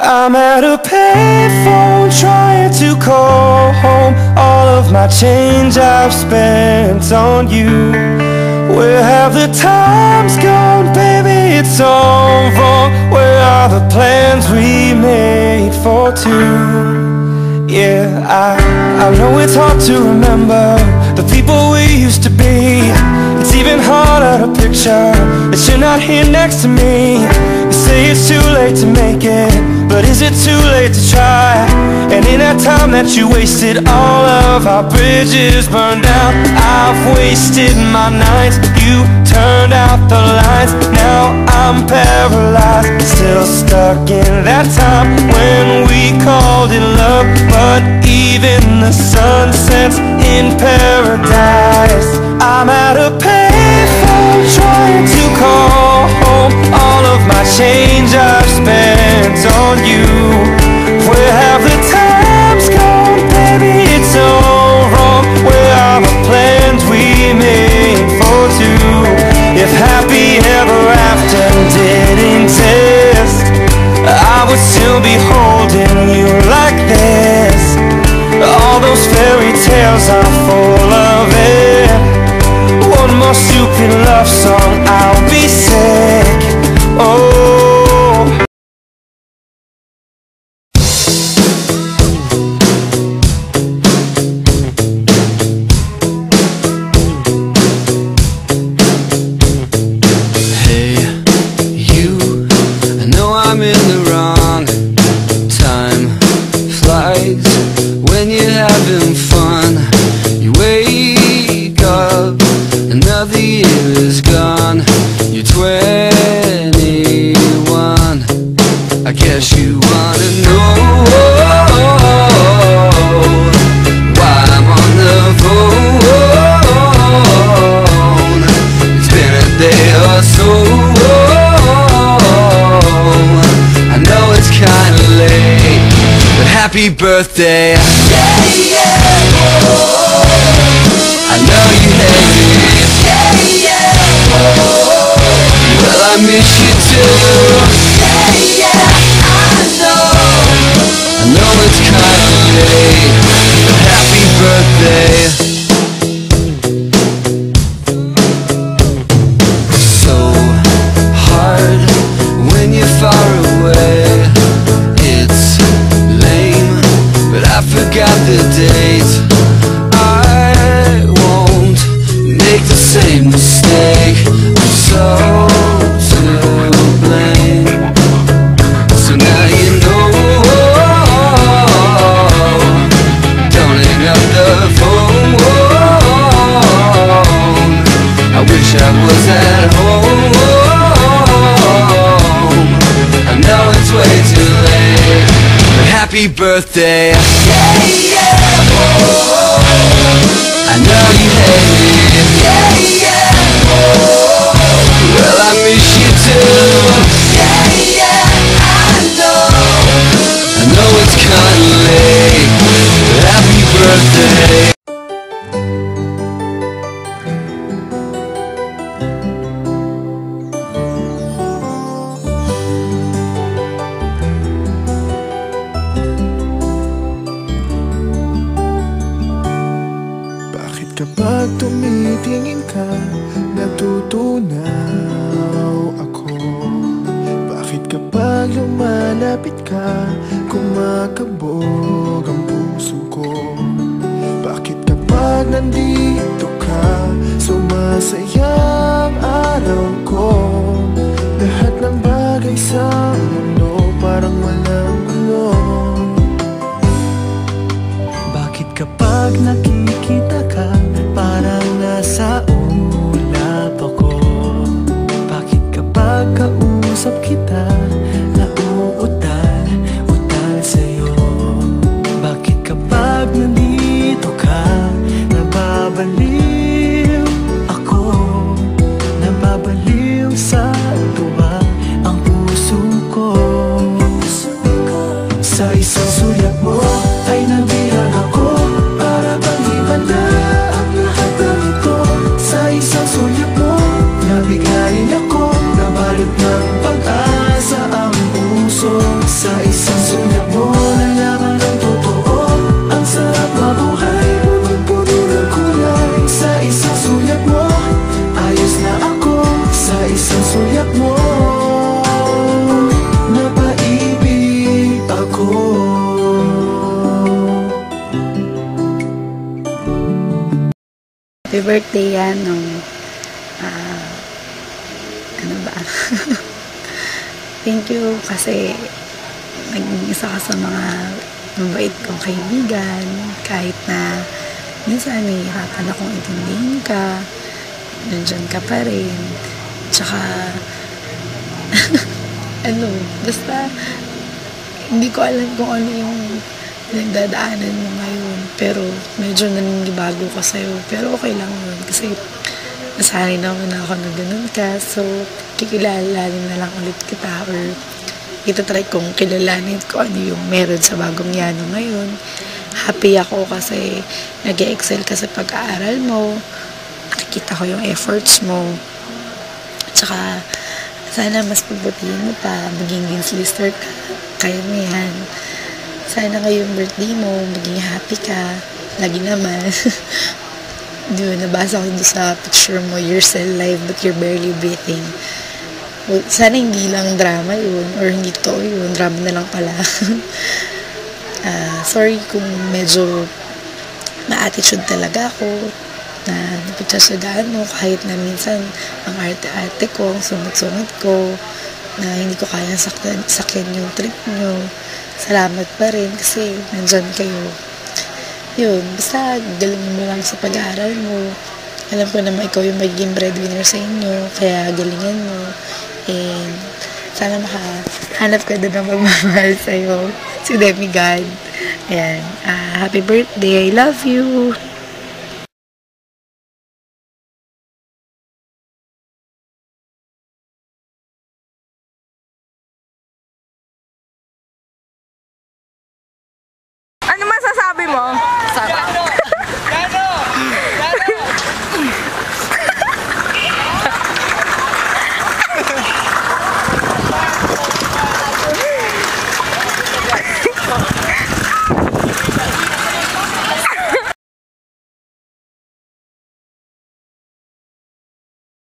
I'm at a payphone trying to call home. All of my change I've spent on you. Where have the times gone, baby? It's all wrong. Where are the plans we made for two? Yeah, I know it's hard to remember the people we used to be. It's even harder to picture that you're not here next to me. You say it's too late to make it, but is it too late to try? And in that time that you wasted, all of our bridges burned down. I've wasted my nights, you turned out the lights. Now I'm paralyzed, still stuck in that time when we called it love. But even the sun sets in paradise. I'm at a payphone trying to call home. All of my change I've spent on you. Where have the times gone, baby? It's all wrong. Where are the plans we made for two? If happy ever after didn't exist, I would still be holding you like this. All those fairy tales are full of it. One more stupid love song, I'll be sick. Oh. Hey, you, I know I'm in the wrong. Time flies when you're having fun. You wake up, another year is gone. You're 21. I guess you wanna know why I'm on the phone. It's been a day or so. I know it's kinda late, but happy birthday. Yeah, yeah, oh. I know you hate me. Yeah, yeah, oh. Well, I miss you too. Yeah, yeah, I know it's kinda late, but happy birthday. So hard when you're far away. It's lame, but I forgot the date. I won't make the same mistake. I'm so to blame. So now you know. Don't hang up the phone. I wish I was at home. I know it's way too late, but happy birthday. Yeah, yeah, oh. I know you hate me. Yeah, yeah, oh. Well, I miss you too. Yeah, yeah, I know it's kinda late, but happy birthday. Bakit kapag tumitingin ka, natutunaw ako? Bakit kapag lumalapit ka, kumakabog ang puso ko? Bakit kapag nandito ka, sumasaya ang araw ko? Lahat ng bagay sa mundo parang walang gulo. Bakit kapag nakikita ka, parang nasa ulap ako? Bakit kapag kausap kita, nauutal sa'yo? Bakit kapag nandito ka, nababaliw ako? Nababaliw sa tuwa ang puso ko. Sa isang sulyap mo ay nabihag ako, para bang happy birthday yan nung ano ba? Thank you kasi naging isa ka sa mga mabait kong kaibigan kahit na minsan nahihirapan akong intindihin ka, nandyan ka pa rin, tsaka basta hindi ko alam kung ano yung nagdadaanan mo ngayon, pero medyo naninibago ko sa'yo, pero okay lang yun kasi nasanay naman ako na ganun ka, so kikilalanin na lang ulit kita or itatry kong kilalanin ko ano yung meron sa bagong Yano ngayon. Happy ako kasi nag-excel ka sa pag-aaral mo, nakikita ko yung efforts mo, tsaka sana mas pagbutihin mo pa, maging Dean's Lister ka, kaya mo yan. Sana ngayong birthday mo, maging happy ka. Lagi naman. Di ba, nabasa ko doon sa picture mo, you're still alive but you're barely breathing. Well, sana hindi lang drama yun, or hindi totoo yun, drama na lang pala. Sorry kung medyo ma-attitude talaga ako, na napagsasagaan mo, kahit na minsan ang arte-arte ko, ang sunod-sunod ko, na hindi ko kaya sakyan yung trip nyo. Salamat pa rin kasi nandyan kayo. Yun, basta galing mo lang sa pag-aaral mo. Alam ko naman ikaw yung magiging breadwinner sa inyo, kaya galingan mo. And sana makahanap ka doon ng magmamahal sa'yo. Si Demigod. Ayan. Happy birthday. I love you. Ano masasabi mo? Sarap.